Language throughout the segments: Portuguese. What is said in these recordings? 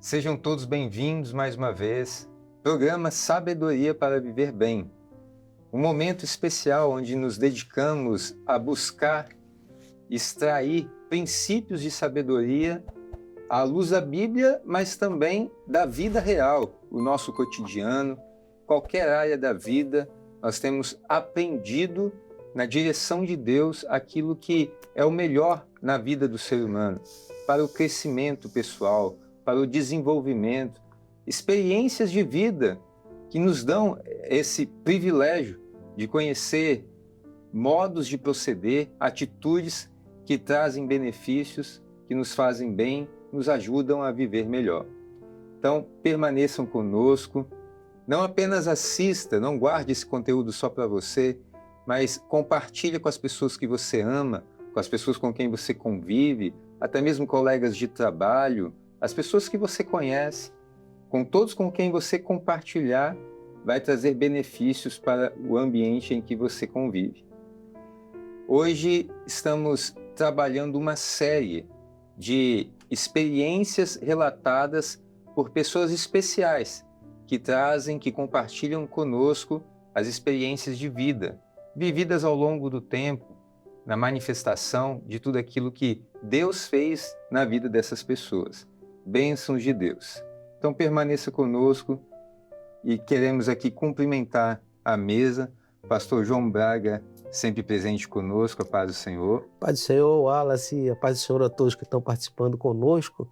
Sejam todos bem-vindos mais uma vez. Programa Sabedoria para Viver Bem. Um momento especial onde nos dedicamos a buscar extrair princípios de sabedoria à luz da Bíblia, mas também da vida real, o nosso cotidiano, qualquer área da vida. Nós temos aprendido na direção de Deus aquilo que é o melhor na vida do ser humano, para o crescimento pessoal, para o desenvolvimento, experiências de vida que nos dão esse privilégio de conhecer modos de proceder, atitudes que trazem benefícios, que nos fazem bem, nos ajudam a viver melhor. Então, permaneçam conosco, não apenas assista, não guarde esse conteúdo só para você, mas compartilhe com as pessoas que você ama, com as pessoas com quem você convive, até mesmo colegas de trabalho, as pessoas que você conhece, com todos com quem você compartilhar, vai trazer benefícios para o ambiente em que você convive. Hoje estamos trabalhando uma série de experiências relatadas por pessoas especiais que trazem, que compartilham conosco as experiências de vida, vividas ao longo do tempo, na manifestação de tudo aquilo que Deus fez na vida dessas pessoas. Bênçãos de Deus. Então permaneça conosco e queremos aqui cumprimentar a mesa, pastor João Braga, sempre presente conosco, a paz do Senhor. Paz do Senhor, Wallace, a paz do Senhor a todos que estão participando conosco.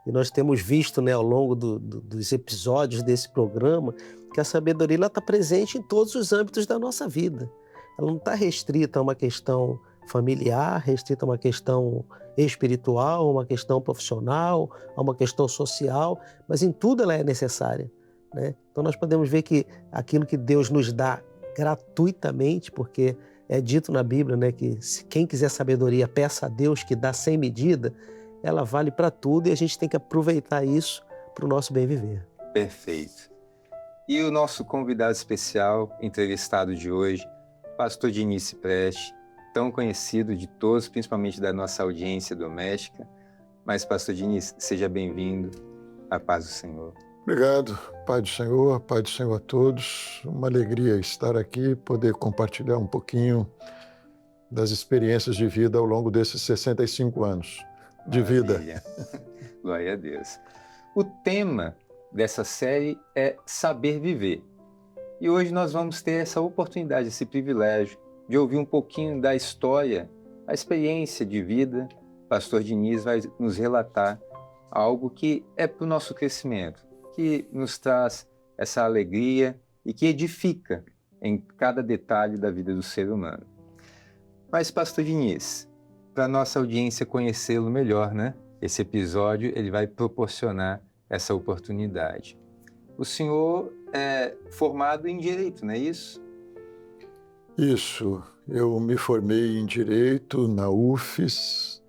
E nós temos visto, ao longo dos episódios desse programa, que a sabedoria está presente em todos os âmbitos da nossa vida. Ela não está restrita a uma questão familiar, restrita a uma questão espiritual, a uma questão profissional, a uma questão social, mas em tudo ela é necessária, né? Então nós podemos ver que aquilo que Deus nos dá gratuitamente, porque é dito na Bíblia, que se quem quiser sabedoria, peça a Deus que dá sem medida, ela vale para tudo e a gente tem que aproveitar isso para o nosso bem viver. Perfeito. E o nosso convidado especial, entrevistado de hoje, pastor Diniz Preste, tão conhecido de todos, principalmente da nossa audiência doméstica. Mas, pastor Diniz, seja bem-vindo. A paz do Senhor. Obrigado. Paz do Senhor a todos. Uma alegria estar aqui, poder compartilhar um pouquinho das experiências de vida ao longo desses 65 anos de vida. Glória a Deus. O tema dessa série é Saber Viver. E hoje nós vamos ter essa oportunidade, esse privilégio de ouvir um pouquinho da história, a experiência de vida. O pastor Diniz vai nos relatar algo que é para o nosso crescimento, que nos traz essa alegria e que edifica em cada detalhe da vida do ser humano. Mas, pastor Diniz, para a nossa audiência conhecê-lo melhor, esse episódio ele vai proporcionar essa oportunidade. O senhor é formado em Direito, não é isso? Isso. Eu me formei em Direito na UFES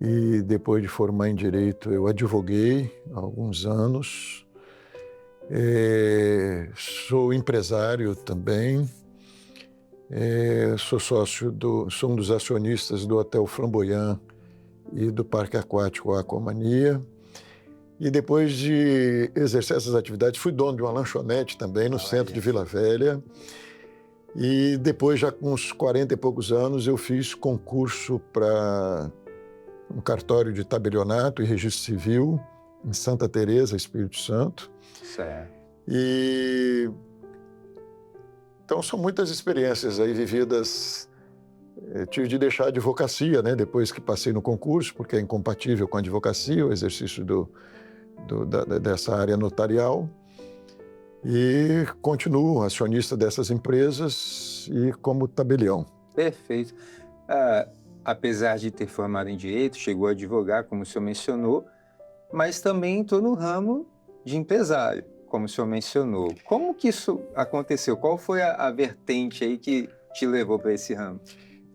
e depois de formar em Direito eu advoguei há alguns anos. Sou empresário também. Sou um dos acionistas do Hotel Flamboyant e do Parque Aquático Aquamania. E depois de exercer essas atividades, fui dono de uma lanchonete também no centro de Vila Velha. E depois, já com uns 40 e poucos anos, eu fiz concurso para um cartório de tabelionato e registro civil em Santa Teresa, Espírito Santo. Certo. Então, são muitas experiências aí vividas. Eu tive de deixar a advocacia, depois que passei no concurso, porque é incompatível com a advocacia, o exercício dessa área notarial. E continuo acionista dessas empresas e como tabelião. Perfeito. Apesar de ter formado em Direito, chegou a advogar, como o senhor mencionou, mas também entrou no ramo de empresário, como o senhor mencionou. Como que isso aconteceu? Qual foi a vertente aí que te levou para esse ramo?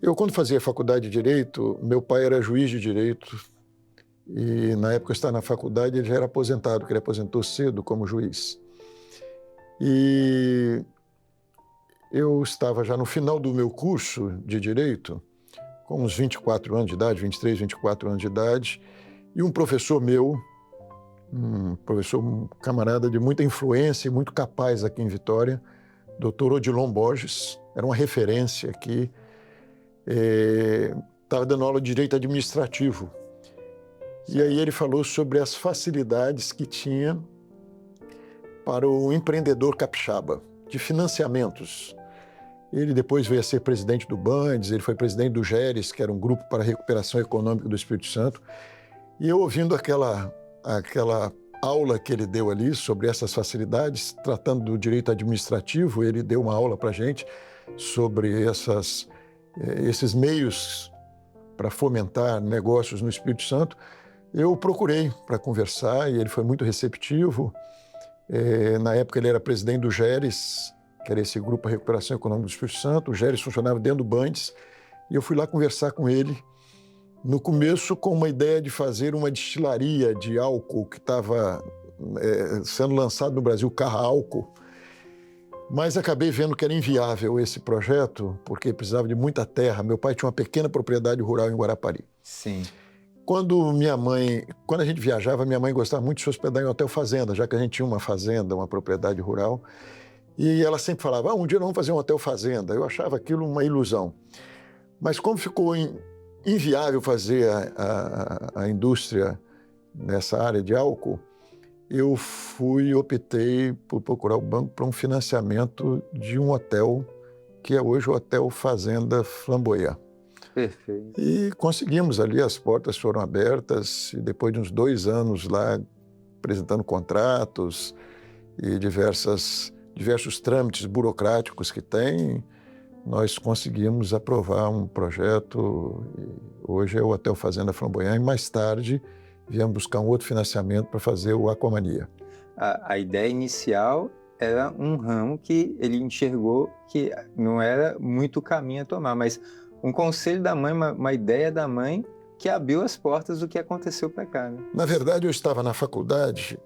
Eu, quando fazia faculdade de Direito, meu pai era juiz de Direito e, na época, eu estava na faculdade, ele já era aposentado, porque ele aposentou cedo como juiz. E eu estava já no final do meu curso de Direito, com uns 24 anos de idade, 23, 24 anos de idade, e um professor meu um professor, um camarada de muita influência e muito capaz aqui em Vitória, Dr. Odilon Borges, era uma referência aqui, estava dando aula de direito administrativo. E aí ele falou sobre as facilidades que tinha para o empreendedor capixaba, de financiamentos. Ele depois veio a ser presidente do Bandes, ele foi presidente do GERES, que era um grupo para a recuperação econômica do Espírito Santo. E eu ouvindo aquela aula que ele deu ali sobre essas facilidades, tratando do direito administrativo, ele deu uma aula para a gente sobre esses meios para fomentar negócios no Espírito Santo. Eu o procurei para conversar e ele foi muito receptivo. Na época ele era presidente do GERES, que era esse grupo para recuperação econômica do Espírito Santo. O GERES funcionava dentro do Bandes e eu fui lá conversar com ele. No começo, com uma ideia de fazer uma destilaria de álcool que estava sendo lançado no Brasil, Carra Álcool, mas acabei vendo que era inviável esse projeto, porque precisava de muita terra. Meu pai tinha uma pequena propriedade rural em Guarapari. Sim. Quando a gente viajava, minha mãe gostava muito de se hospedar em hotel fazenda, já que a gente tinha uma fazenda, uma propriedade rural, e ela sempre falava, um dia nós vamos fazer um hotel fazenda. Eu achava aquilo uma ilusão. Mas como ficou inviável fazer a indústria nessa área de álcool, eu optei por procurar o banco para um financiamento de um hotel, que é hoje o Hotel Fazenda Flamboyant. Perfeito. E conseguimos ali, as portas foram abertas, e depois de uns 2 anos lá, apresentando contratos e diversos trâmites burocráticos que tem, nós conseguimos aprovar um projeto, hoje é o Hotel Fazenda Flamboyant, e mais tarde viemos buscar um outro financiamento para fazer o Aquamania. A ideia inicial era um ramo que ele enxergou que não era muito caminho a tomar, mas um conselho da mãe, uma ideia da mãe que abriu as portas do que aconteceu para cá. Né? Na verdade, eu estava na faculdade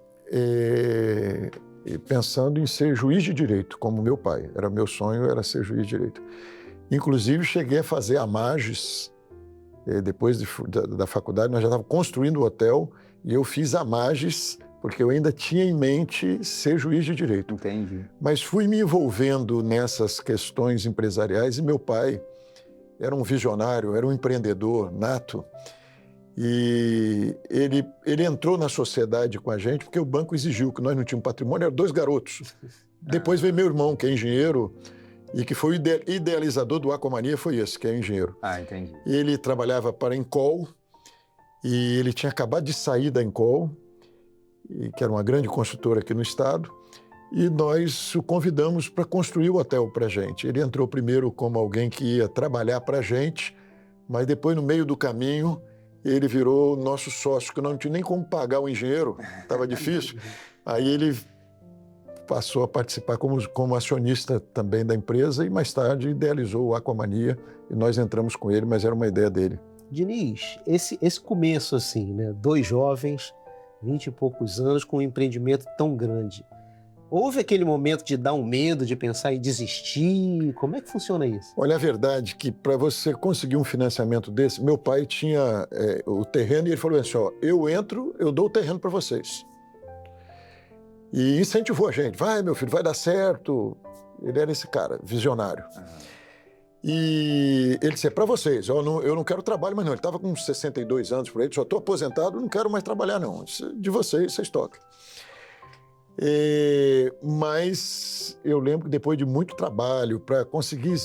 pensando em ser juiz de direito, como meu pai. Meu sonho era ser juiz de direito. Inclusive, cheguei a fazer a Mages. Depois da faculdade, nós já estávamos construindo o hotel e eu fiz a Mages porque eu ainda tinha em mente ser juiz de direito. Entendi. Mas fui me envolvendo nessas questões empresariais e meu pai era um visionário, era um empreendedor nato. E ele entrou na sociedade com a gente porque o banco exigiu que nós não tínhamos patrimônio, eram 2 garotos. Depois veio meu irmão, que é engenheiro, e que foi o idealizador do Aquamania, foi esse, que é engenheiro. Entendi. Ele trabalhava para a Encol, e ele tinha acabado de sair da Encol, que era uma grande construtora aqui no estado, e nós o convidamos para construir o hotel para a gente. Ele entrou primeiro como alguém que ia trabalhar para a gente, mas depois, no meio do caminho, ele virou nosso sócio, que nós não tinha nem como pagar o engenheiro, estava difícil. Aí ele passou a participar como acionista também da empresa e mais tarde idealizou o Aquamania e nós entramos com ele, mas era uma ideia dele. Diniz, esse começo assim, né? 2 jovens, 20 e poucos anos, com um empreendimento tão grande. Houve aquele momento de dar um medo, de pensar em desistir? Como é que funciona isso? Olha, a verdade é que para você conseguir um financiamento desse, meu pai tinha o terreno e ele falou assim, eu entro, eu dou o terreno para vocês. E incentivou a gente, vai meu filho, vai dar certo. Ele era esse cara, visionário. E ele disse, para vocês, eu não quero trabalho mais não. Ele estava com 62 anos por aí, só estou aposentado, não quero mais trabalhar não. De vocês toquem. Mas eu lembro que depois de muito trabalho para conseguir,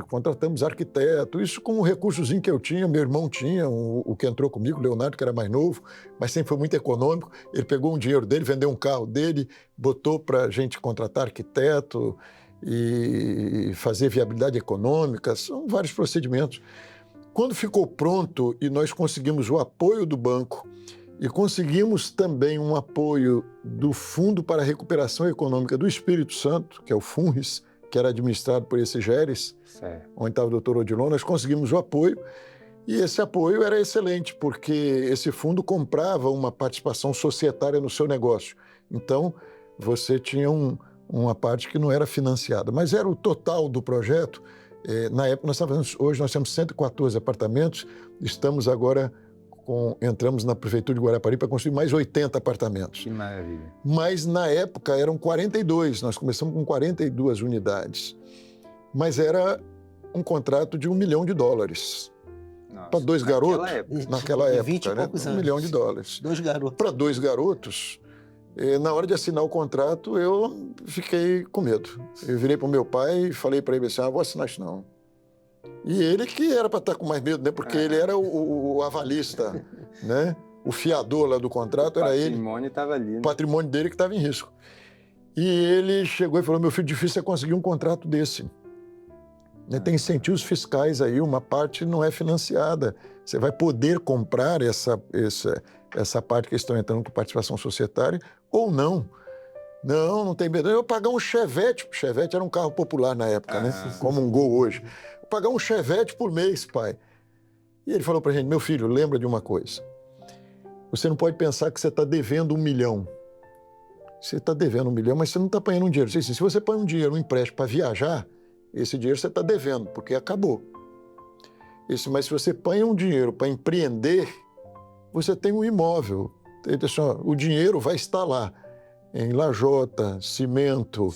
contratamos arquiteto, isso com um recursozinho que eu tinha, meu irmão tinha, o que entrou comigo, o Leonardo, que era mais novo, mas sempre foi muito econômico. Ele pegou um dinheiro dele, vendeu um carro dele, botou para a gente contratar arquiteto e fazer viabilidade econômica, são vários procedimentos. Quando ficou pronto e nós conseguimos o apoio do banco, e conseguimos também um apoio do Fundo para a Recuperação Econômica do Espírito Santo, que é o FUNRES, que era administrado por esse GERES, onde estava o Dr. Odilon, nós conseguimos o apoio, e esse apoio era excelente, porque esse fundo comprava uma participação societária no seu negócio. Então, você tinha uma parte que não era financiada, mas era o total do projeto. Na época, hoje nós temos 114 apartamentos, estamos agora entramos na prefeitura de Guarapari para construir mais 80 apartamentos. Que maravilha. Mas na época eram 42, nós começamos com 42 unidades. Mas era um contrato de $1 milhão. Para 2 garotos, naquela época, 20 e né? poucos $1 anos. milhão. 2 garotos. Para 2 garotos, na hora de assinar o contrato, eu fiquei com medo. Eu virei para o meu pai e falei para ele assim, vou assinar isso não. E ele que era para estar com mais medo, né? Porque ele era o avalista, né? O fiador lá do contrato era ele. O patrimônio estava ali. Né? O patrimônio dele que estava em risco. E ele chegou e falou, meu filho, difícil é conseguir um contrato desse. Tem incentivos fiscais aí, uma parte não é financiada. Você vai poder comprar essa parte que estão entrando com participação societária ou não. Não tem medo. Eu vou pagar um Chevette. Chevette era um carro popular na época, né? Como um Gol hoje. Vou pagar um Chevette por mês, pai. E ele falou pra gente, meu filho, lembra de uma coisa. Você não pode pensar que você está devendo $1 milhão. Você está devendo $1 milhão, mas você não está apanhando um dinheiro. Se você põe um dinheiro, um empréstimo para viajar, esse dinheiro você está devendo, porque acabou. Mas se você põe um dinheiro para empreender, você tem um imóvel. O dinheiro vai estar lá, em lajota, cimento,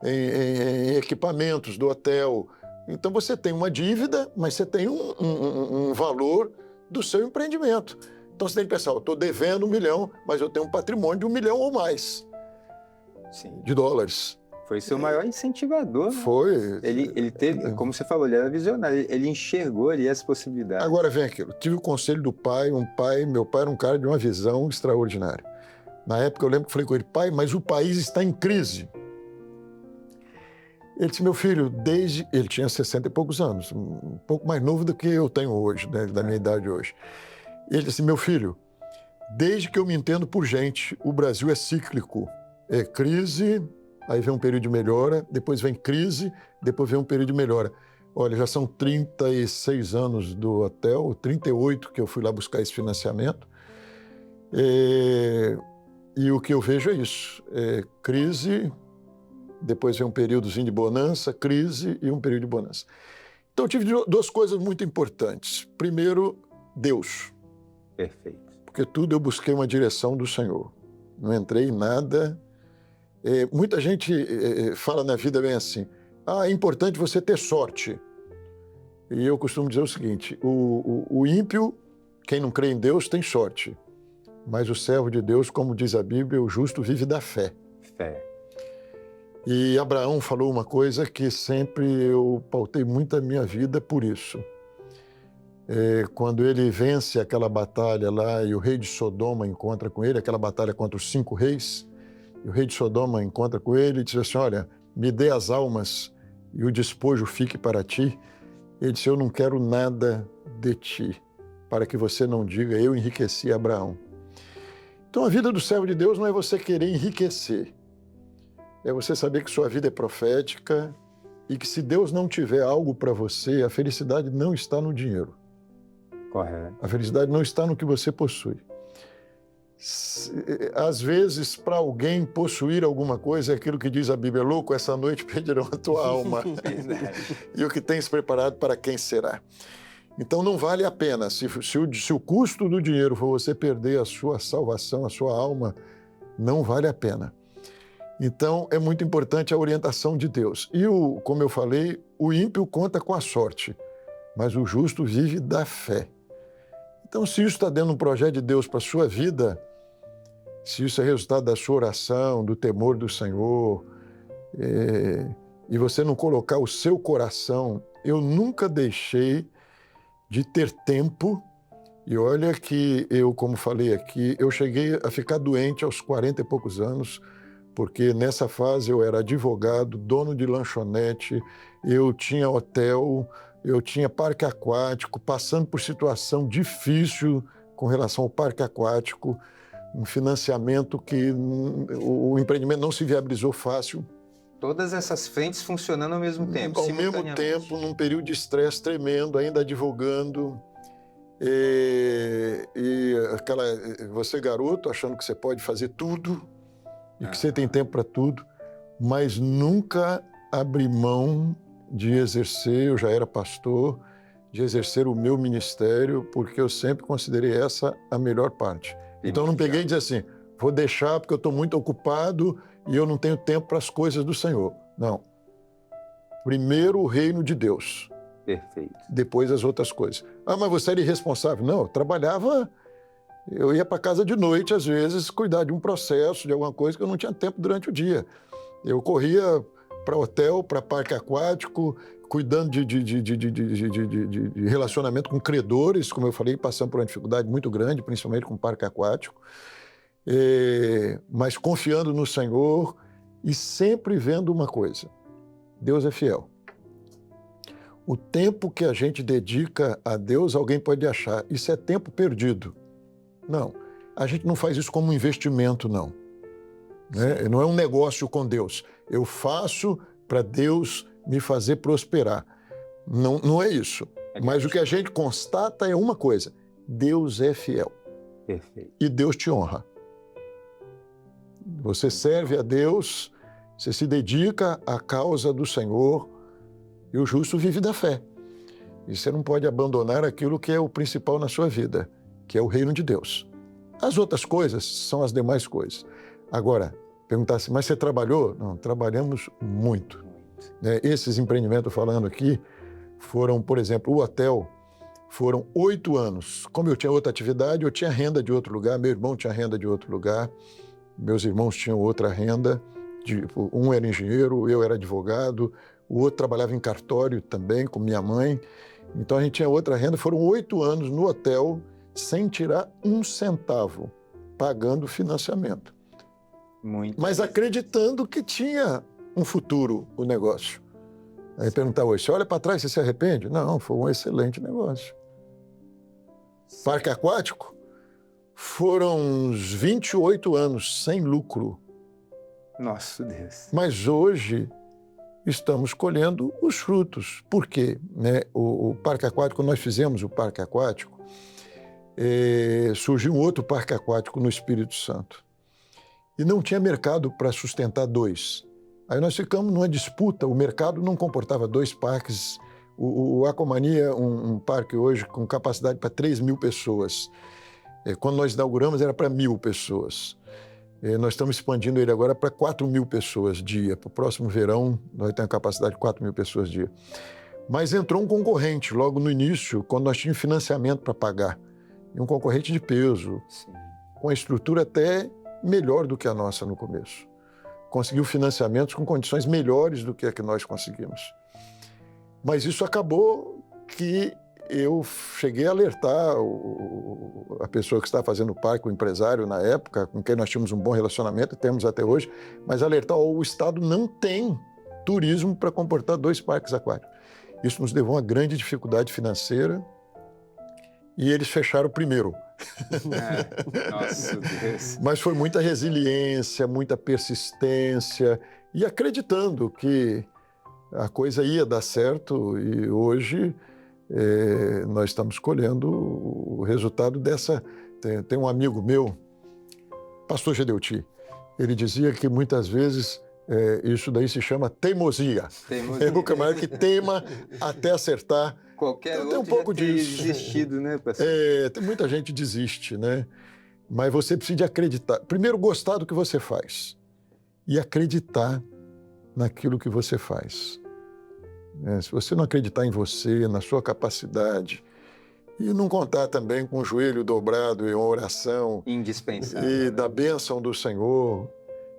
em equipamentos do hotel. Então você tem uma dívida, mas você tem um valor do seu empreendimento. Então você tem que pensar, eu estou devendo $1 milhão, mas eu tenho um patrimônio de $1 milhão ou mais de dólares. Foi seu maior incentivador. Né? Foi. Ele teve, como você falou, ele era visionário, ele enxergou ali as possibilidades. Agora vem aquilo, tive o conselho do pai, meu pai era um cara de uma visão extraordinária. Na época eu lembro que falei com ele, pai, mas o país está em crise. Ele disse, meu filho, ele tinha 60 e poucos anos, um pouco mais novo do que eu tenho hoje, né, da minha idade hoje. Ele disse, meu filho, desde que eu me entendo por gente, o Brasil é cíclico. É crise, aí vem um período de melhora, depois vem crise, depois vem um período de melhora. Olha, já são 36 anos do hotel, 38 que eu fui lá buscar esse financiamento. E o que eu vejo é isso, crise, depois vem um períodozinho de bonança, crise e um período de bonança. Então eu tive 2 coisas muito importantes. Primeiro, Deus. Perfeito. Porque tudo eu busquei uma direção do Senhor. Não entrei em nada. Muita gente fala na vida bem assim, é importante você ter sorte. E eu costumo dizer o seguinte, o ímpio, quem não crê em Deus, tem sorte. Mas o servo de Deus, como diz a Bíblia, o justo vive da fé. Fé. E Abraão falou uma coisa que sempre eu pautei muito a minha vida por isso. Quando ele vence aquela batalha lá e o rei de Sodoma encontra com ele, aquela batalha contra os 5 reis, e o rei de Sodoma encontra com ele e diz assim, olha, me dê as almas e o despojo fique para ti. Ele disse, eu não quero nada de ti, para que você não diga, eu enriqueci Abraão. Então a vida do servo de Deus não é você querer enriquecer, é você saber que sua vida é profética e que se Deus não tiver algo para você, a felicidade não está no dinheiro. Correto. A felicidade não está no que você possui. Às vezes, para alguém possuir alguma coisa, é aquilo que diz a Bíblia, louco, essa noite pedirão a tua alma. E o que tens preparado para quem será. Então não vale a pena. Se o custo do dinheiro for você perder a sua salvação, a sua alma, não vale a pena. Então é muito importante a orientação de Deus. E, como eu falei, o ímpio conta com a sorte, mas o justo vive da fé. Então, se isso está dentro de um projeto de Deus para a sua vida, se isso é resultado da sua oração, do temor do Senhor, e você não colocar o seu coração, eu nunca deixei de ter tempo, e olha que eu, como falei aqui, eu cheguei a ficar doente aos 40 e poucos anos, porque nessa fase eu era advogado, dono de lanchonete, eu tinha hotel, eu tinha parque aquático, passando por situação difícil com relação ao parque aquático, um financiamento que o empreendimento não se viabilizou fácil. Todas essas frentes funcionando ao mesmo tempo, Ao mesmo tempo, num período de estresse tremendo, ainda advogando. E você garoto, achando que você pode fazer tudo e que você tem tempo para tudo, mas nunca abri mão de exercer. Eu já era pastor, de exercer o meu ministério, porque eu sempre considerei essa a melhor parte. Então, eu não peguei e disse assim, vou deixar porque eu estou muito ocupado e eu não tenho tempo para as coisas do Senhor. Não. Primeiro o reino de Deus. Perfeito. Depois as outras coisas. Ah, mas você era irresponsável? Não, eu trabalhava, eu ia para casa de noite, às vezes, cuidar de um processo, de alguma coisa que eu não tinha tempo durante o dia. Eu corria para hotel, para parque aquático, cuidando de relacionamento com credores, como eu falei, passando por uma dificuldade muito grande, principalmente com o parque aquático, mas confiando no Senhor e sempre vendo uma coisa, Deus é fiel. O tempo que a gente dedica a Deus, alguém pode achar, isso é tempo perdido. Não, a gente não faz isso como um investimento, não. Né? Não é um negócio com Deus. Eu faço para Deus me fazer prosperar. Não, não é isso. Mas o que a gente constata é uma coisa, Deus é fiel. Perfeito. E Deus te honra. Você serve a Deus, você se dedica à causa do Senhor, e o justo vive da fé. E você não pode abandonar aquilo que é o principal na sua vida, que é o reino de Deus. As outras coisas são as demais coisas. Agora, perguntar assim, mas você trabalhou? Não, trabalhamos muito. Esses empreendimentos falando aqui foram, por exemplo, o hotel, foram 8 anos. Como eu tinha outra atividade, eu tinha renda de outro lugar, meu irmão tinha renda de outro lugar, meus irmãos tinham outra renda, um era engenheiro, eu era advogado, o outro trabalhava em cartório também, com minha mãe. Então a gente tinha outra renda. Foram 8 anos no hotel, sem tirar um centavo, pagando financiamento. Muito. Mas acreditando que tinha um futuro o negócio. Aí perguntar hoje, você olha para trás, você se arrepende? Não, foi um excelente negócio. Parque aquático? Foram uns 28 anos sem lucro. Nosso Deus. Mas hoje estamos colhendo os frutos. Por quê? O parque aquático, quando nós fizemos o parque aquático, surgiu um outro parque aquático no Espírito Santo. E não tinha mercado para sustentar 2. Aí nós ficamos numa disputa, o mercado não comportava 2 parques. O Aquamania, um parque hoje com capacidade para 3.000 pessoas. Quando nós inauguramos era para 1.000 pessoas. Nós estamos expandindo ele agora para 4.000 pessoas dia. Para o próximo verão, nós temos capacidade de 4.000 pessoas dia. Mas entrou um concorrente logo no início, quando nós tínhamos financiamento para pagar. E um concorrente de peso, Sim. com a estrutura até melhor do que a nossa no começo. Conseguiu financiamentos com condições melhores do que a que nós conseguimos. Mas isso acabou que eu cheguei a alertar a pessoa que estava fazendo o parque, o empresário na época, com quem nós tínhamos um bom relacionamento, e temos até hoje, mas alertar, o Estado não tem turismo para comportar 2 parques aquáticos. Isso nos levou a uma grande dificuldade financeira e eles fecharam primeiro. Nossa Deus. Mas foi muita resiliência, muita persistência e acreditando que a coisa ia dar certo e hoje nós estamos colhendo o resultado dessa... Tem um amigo meu, pastor Gedeuti, ele dizia que muitas vezes isso daí se chama teimosia. É o camarada que teima até acertar. Qualquer então, outro tem um pouco já teria disso. desistido, né, pastor? Tem muita gente que desiste, né? Mas você precisa de acreditar. Primeiro, gostar do que você faz e acreditar naquilo que você faz. Se você não acreditar em você, na sua capacidade, e não contar também com o joelho dobrado e uma oração Indispensável. e da bênção do Senhor,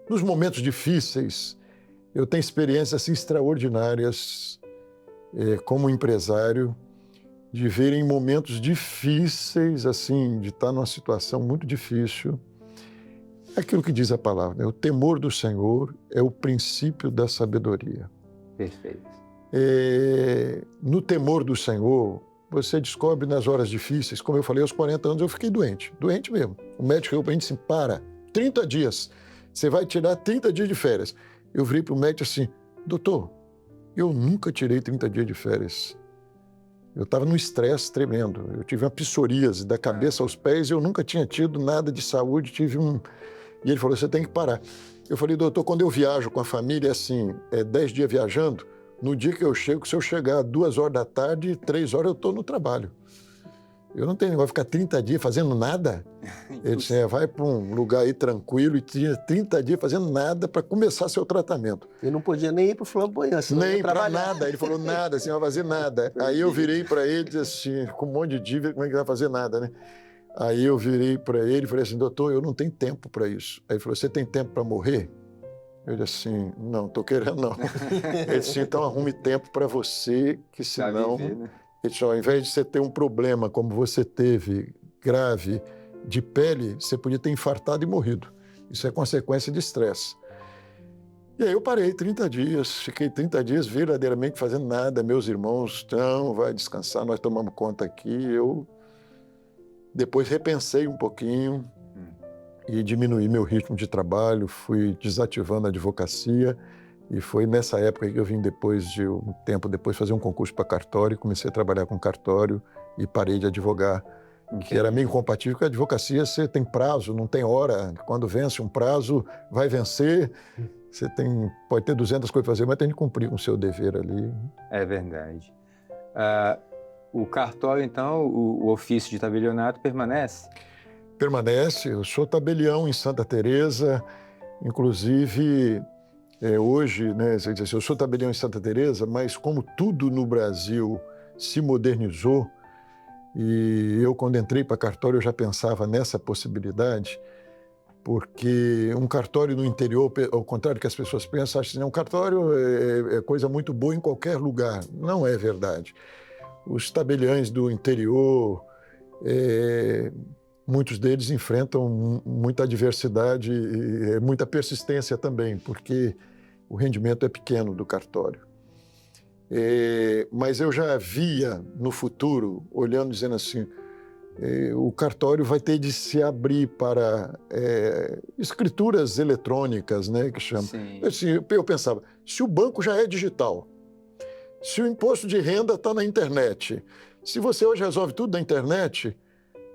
nos momentos difíceis, eu tenho experiências assim, extraordinárias como empresário, de ver em momentos difíceis, assim, de estar numa situação muito difícil, aquilo que diz a palavra, né? O temor do Senhor é o princípio da sabedoria. Perfeito. No temor do Senhor, você descobre nas horas difíceis, como eu falei, aos 40 anos eu fiquei doente mesmo. O médico chegou para a gente assim, 30 dias, você vai tirar 30 dias de férias. Eu virei para o médico assim, doutor, eu nunca tirei 30 dias de férias. Eu estava num estresse tremendo, eu tive uma psoríase da cabeça aos pés, eu nunca tinha tido nada de saúde, E ele falou, você tem que parar. Eu falei, doutor, quando eu viajo com a família, assim, 10 dias viajando, no dia que eu chego, se eu chegar 2 horas da tarde, 3 horas eu estou no trabalho. Eu não tenho negócio de ficar 30 dias fazendo nada. Ele disse, vai para um lugar aí tranquilo e tinha 30 dias fazendo nada para começar seu tratamento. Eu não podia nem ir para o Flamboyant, senão nem para nada. Ele falou nada, assim, não vai fazer nada. Aí eu virei para ele e disse assim, com um monte de dívida, como é que vai fazer nada, né? Aí eu virei para ele e falei assim, doutor, eu não tenho tempo para isso. Aí ele falou, você tem tempo para morrer? Eu disse assim, não, estou querendo não. Ele disse, então arrume tempo para você, que senão... viver, né? Ele disse, ao invés de você ter um problema como você teve, grave, de pele, você podia ter infartado e morrido. Isso é consequência de estresse. E aí eu parei 30 dias, fiquei 30 dias verdadeiramente fazendo nada. Meus irmãos, não, vai descansar, nós tomamos conta aqui. Eu depois repensei um pouquinho e diminuí meu ritmo de trabalho, fui desativando a advocacia. E foi nessa época que eu vim depois de um tempo depois fazer um concurso para cartório, comecei a trabalhar com cartório e parei de advogar, que era meio incompatível com a advocacia, você tem prazo, não tem hora. Quando vence um prazo, vai vencer. Você pode ter 200 coisas para fazer, mas tem que cumprir com o seu dever ali. É verdade. O cartório, então, o ofício de tabelionato permanece? Permanece. Eu sou tabelião em Santa Teresa, inclusive... hoje, né, você diz assim, eu sou tabelião em Santa Teresa, mas como tudo no Brasil se modernizou, e eu, quando entrei para cartório, eu já pensava nessa possibilidade, porque um cartório no interior, ao contrário do que as pessoas pensam, acham que um cartório é coisa muito boa em qualquer lugar. Não é verdade. Os tabeliães do interior, muitos deles enfrentam muita adversidade e muita persistência também, porque o rendimento é pequeno do cartório. Mas eu já via no futuro, olhando, dizendo assim, o cartório vai ter de se abrir para escrituras eletrônicas, né, que chamam. Assim, eu pensava, se o banco já é digital, se o imposto de renda está na internet, se você hoje resolve tudo na internet,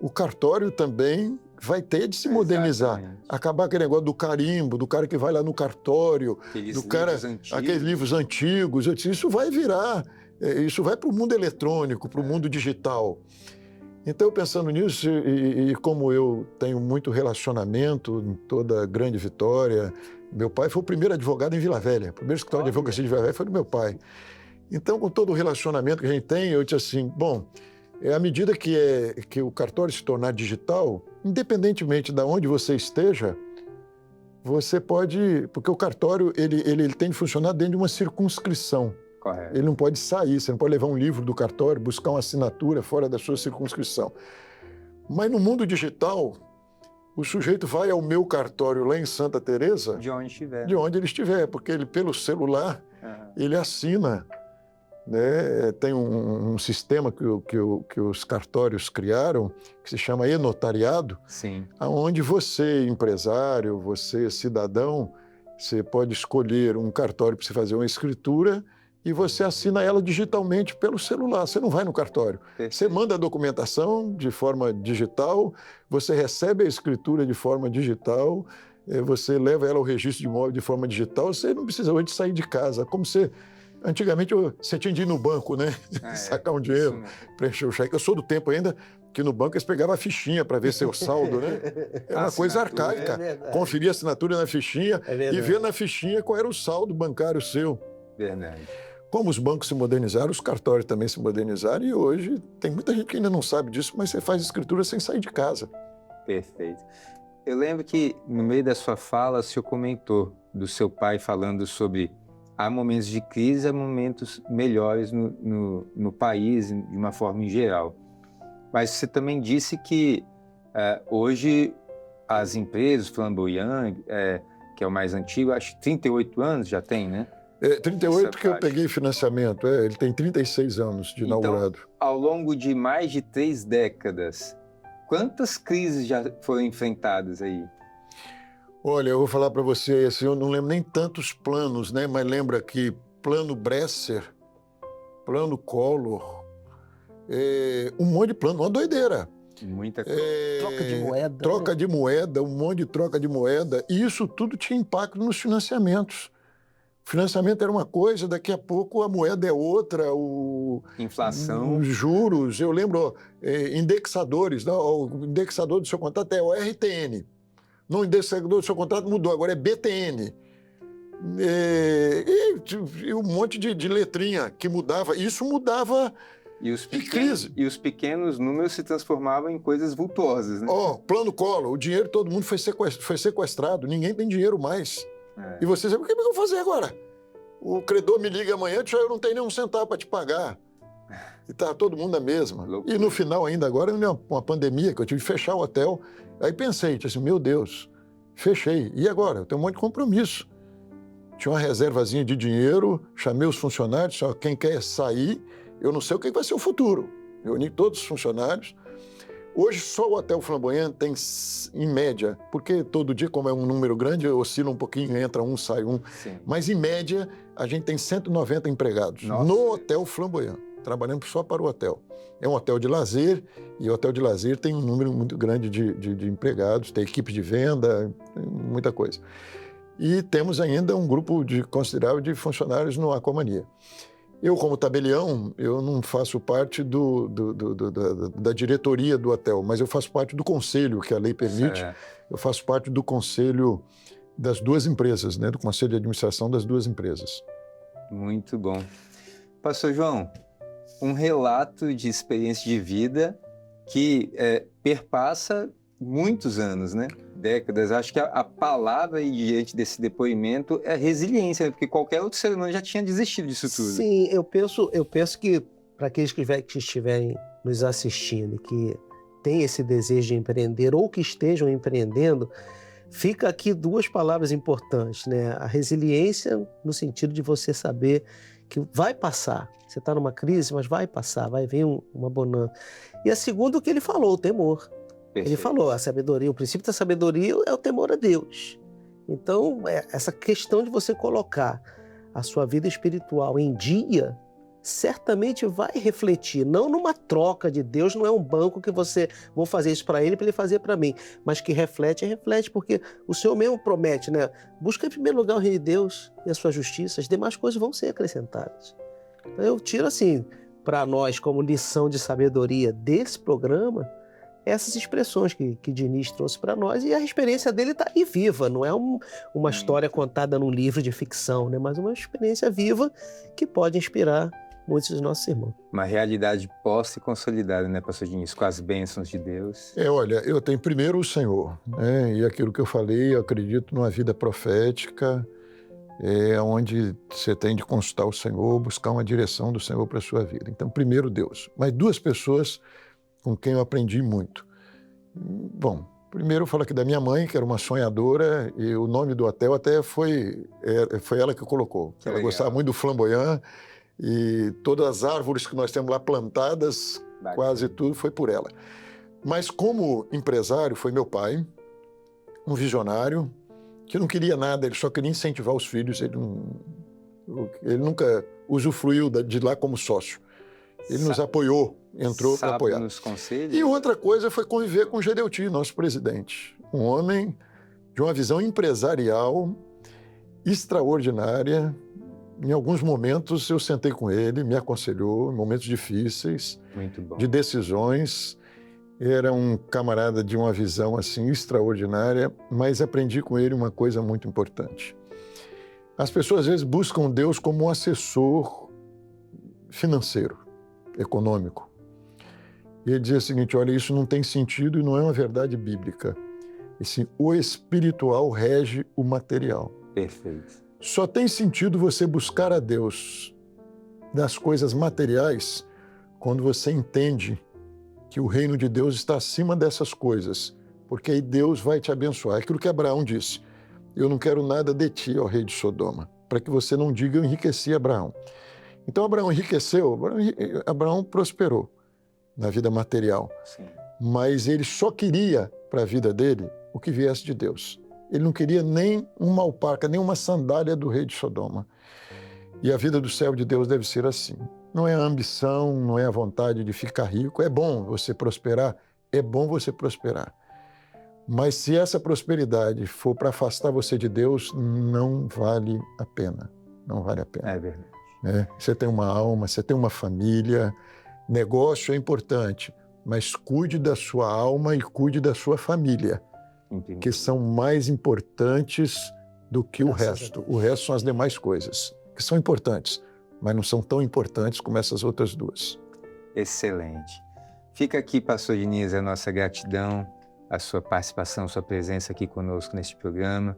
o cartório também vai ter de se modernizar. Exatamente. Acabar aquele negócio do carimbo, do cara que vai lá no cartório, Aqueles livros antigos. Eu disse, isso vai virar, isso vai para o mundo eletrônico, para o mundo digital. Então, pensando nisso, e como eu tenho muito relacionamento em toda a Grande Vitória, meu pai foi o primeiro advogado em Vila Velha. O primeiro escritório de advocacia de Vila Velha foi do meu pai. Então, com todo o relacionamento que a gente tem, eu disse assim, bom, à medida que o cartório se tornar digital, independentemente de onde você esteja, você pode... Porque o cartório ele tem de funcionar dentro de uma circunscrição. Correto. Ele não pode sair, você não pode levar um livro do cartório, buscar uma assinatura fora da sua circunscrição. Mas no mundo digital, o sujeito vai ao meu cartório lá em Santa Teresa... De onde estiver. De onde ele estiver, porque ele, pelo celular, ele assina... Né? Tem um sistema que os cartórios criaram, que se chama e-notariado, onde você, empresário, você, cidadão, você pode escolher um cartório para você fazer uma escritura e você assina ela digitalmente pelo celular. Você não vai no cartório. Perfeito. Você manda a documentação de forma digital, você recebe a escritura de forma digital, você leva ela ao registro de imóvel de forma digital, você não precisa hoje sair de casa, como você... Antigamente, você tinha de ir no banco, né? Sacar um dinheiro, preencher o cheque. Eu sou do tempo ainda que no banco eles pegavam a fichinha para ver seu saldo, né? É uma coisa arcaica. Conferir a assinatura na fichinha e ver na fichinha qual era o saldo bancário seu. Verdade. Como os bancos se modernizaram, os cartórios também se modernizaram e hoje tem muita gente que ainda não sabe disso, mas você faz escritura sem sair de casa. Perfeito. Eu lembro que no meio da sua fala, o senhor comentou do seu pai falando sobre... Há momentos de crise, há momentos melhores no país, de uma forma em geral. Mas você também disse que hoje as empresas, Flamboyant, que é o mais antigo, acho que 38 anos já tem, né? 38 que eu peguei financiamento, ele tem 36 anos de inaugurado. Então, ao longo de mais de 3 décadas, quantas crises já foram enfrentadas aí? Olha, eu vou falar para você, assim, eu não lembro nem tantos planos, né? Mas lembra que plano Bresser, plano Collor, um monte de plano, uma doideira. Muita coisa. Troca de moeda. Troca de moeda, um monte de troca de moeda. E isso tudo tinha impacto nos financiamentos. Financiamento era uma coisa, daqui a pouco a moeda é outra, Inflação. os juros. Eu lembro, indexadores, não, o indexador do seu contrato é o RTN. No indexador do seu contrato mudou, agora é BTN. E um monte de letrinha que mudava. Isso mudava em crise. E os pequenos números se transformavam em coisas vultuosas, né? Plano Collor, o dinheiro de todo mundo foi sequestrado, ninguém tem dinheiro mais. E você sabe, o que eu vou fazer agora? O credor me liga amanhã, eu não tenho nem um centavo para te pagar. E tá todo mundo na mesma. Loucura. E no final ainda, agora, uma pandemia, que eu tive que fechar o hotel. Aí pensei, assim, meu Deus, fechei. E agora? Eu tenho um monte de compromisso. Tinha uma reservazinha de dinheiro, chamei os funcionários, só quem quer sair, eu não sei o que vai ser o futuro. Reuni todos os funcionários. Hoje, só o Hotel Flamboyant tem, em média, porque todo dia, como é um número grande, oscila um pouquinho, entra um, sai um. Sim. Mas, em média, a gente tem 190 empregados. Nossa. No Hotel Flamboyant, trabalhando só para o hotel. É um hotel de lazer, e o hotel de lazer tem um número muito grande de empregados, tem equipe de venda, tem muita coisa. E temos ainda um grupo considerável de funcionários no Aquamania. Eu, como tabelião, eu não faço parte da diretoria do hotel, mas eu faço parte do conselho que a lei permite. Eu faço parte do conselho das duas empresas, né? Do conselho de administração das duas empresas. Muito bom. Pastor João, um relato de experiência de vida que perpassa muitos anos, né? Décadas. Acho que a palavra diante desse depoimento é resiliência, né? Porque qualquer outro ser humano já tinha desistido disso tudo. Sim, eu penso que para aqueles que estiverem nos assistindo e que têm esse desejo de empreender ou que estejam empreendendo, fica aqui duas palavras importantes, né? A resiliência no sentido de você saber que vai passar. Você está numa crise, mas vai passar, vai vir uma bonança. E a segunda, o que ele falou, o temor. Perfeito. Ele falou, a sabedoria, o princípio da sabedoria é o temor a Deus. Então, essa questão de você colocar a sua vida espiritual em dia, certamente vai refletir, não numa troca de Deus, não é um banco que vou fazer isso para ele fazer para mim, mas que reflete, porque o Senhor mesmo promete, né? Busca em primeiro lugar o reino de Deus e a sua justiça, as demais coisas vão ser acrescentadas. Então, eu tiro assim, para nós, como lição de sabedoria desse programa, essas expressões que Diniz trouxe para nós, e a experiência dele está aí viva, não é uma história contada num livro de ficção, né? Mas uma experiência viva que pode inspirar muitos dos nossos irmãos. Uma realidade posta e consolidada, né, pastor Diniz, com as bênçãos de Deus. Olha, eu tenho primeiro o Senhor, né? E aquilo que eu falei, eu acredito numa vida profética, onde você tem de consultar o Senhor, buscar uma direção do Senhor para a sua vida. Então, primeiro Deus. Mas duas pessoas com quem eu aprendi muito. Bom, primeiro eu falo aqui da minha mãe, que era uma sonhadora, e o nome do hotel até foi ela que colocou. Ela gostava muito do Flamboyant, e todas as árvores que nós temos lá plantadas, quase tudo foi por ela. Mas como empresário, foi meu pai, um visionário, que não queria nada, ele só queria incentivar os filhos, ele nunca usufruiu de lá como sócio. Ele nos apoiou, entrou para apoiar. Nos conselhos. E outra coisa foi conviver com o Gedeuti, nosso presidente. Um homem de uma visão empresarial extraordinária. Em alguns momentos eu sentei com ele, me aconselhou em momentos difíceis, muito bom, de decisões. Era um camarada de uma visão assim extraordinária, mas aprendi com ele uma coisa muito importante. As pessoas às vezes buscam Deus como um assessor financeiro, econômico. E ele dizia o seguinte, olha, isso não tem sentido e não é uma verdade bíblica. E sim, o espiritual rege o material. Perfeito. Só tem sentido você buscar a Deus nas coisas materiais quando você entende que o reino de Deus está acima dessas coisas, porque aí Deus vai te abençoar. É aquilo que Abraão disse, eu não quero nada de ti, ó rei de Sodoma, para que você não diga, eu enriqueci Abraão. Então Abraão enriqueceu, Abraão prosperou na vida material. Sim. Mas ele só queria para a vida dele o que viesse de Deus. Ele não queria nem uma alparca, nem uma sandália do rei de Sodoma. E a vida do servo de Deus deve ser assim. Não é a ambição, não é a vontade de ficar rico. É bom você prosperar, é bom você prosperar. Mas se essa prosperidade for para afastar você de Deus, não vale a pena. não vale a pena. É verdade. Né? Você tem uma alma, você tem uma família, negócio é importante, mas cuide da sua alma e cuide da sua família, Entendi. que são mais importantes do que o Graças a resto. Deus. O resto são as demais coisas, que são importantes, mas não são tão importantes como essas outras duas. Excelente. Fica aqui, pastor Diniz, a nossa gratidão, a sua participação, a sua presença aqui conosco neste programa,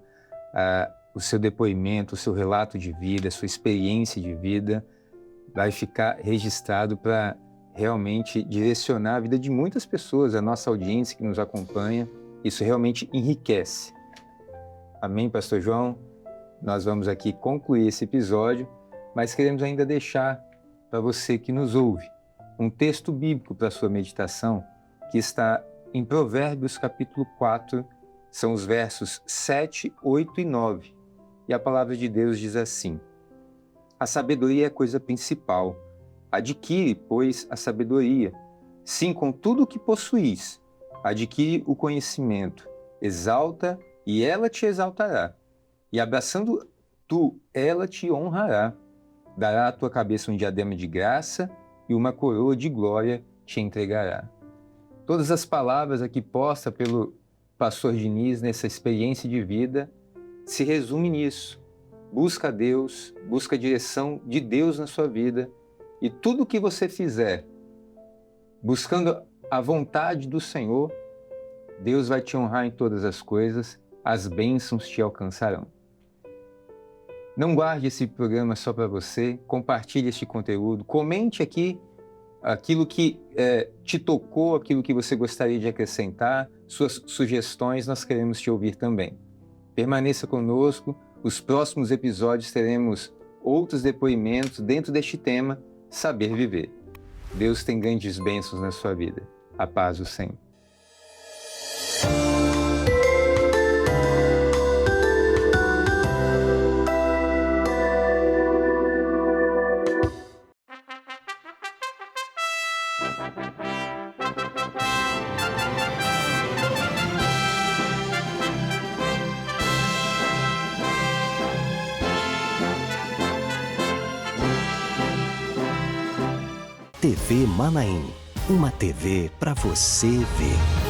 o seu depoimento, o seu relato de vida, a sua experiência de vida vai ficar registrado para realmente direcionar a vida de muitas pessoas, a nossa audiência que nos acompanha. Isso realmente enriquece. Amém, pastor João? Nós vamos aqui concluir esse episódio, mas queremos ainda deixar para você que nos ouve um texto bíblico para a sua meditação, que está em Provérbios capítulo 4, são os versos 7, 8 e 9. E a palavra de Deus diz assim: a sabedoria é coisa principal. Adquire, pois, a sabedoria. Sim, com tudo o que possuís, adquire o conhecimento. Exalta, e ela te exaltará. E abraçando tu, ela te honrará. Dará à tua cabeça um diadema de graça, e uma coroa de glória te entregará. Todas as palavras aqui postas pelo pastor Diniz nessa experiência de vida se resume nisso. Busca Deus, busca a direção de Deus na sua vida, e tudo que você fizer, buscando a vontade do Senhor, Deus vai te honrar em todas as coisas, as bênçãos te alcançarão. Não guarde esse programa só para você, compartilhe este conteúdo, comente aqui aquilo que te tocou, aquilo que você gostaria de acrescentar, suas sugestões, nós queremos te ouvir também. Permaneça conosco, os próximos episódios teremos outros depoimentos dentro deste tema, Saber Viver. Deus tem grandes bênçãos na sua vida. A paz do Senhor. TV Manaim, uma TV para você ver.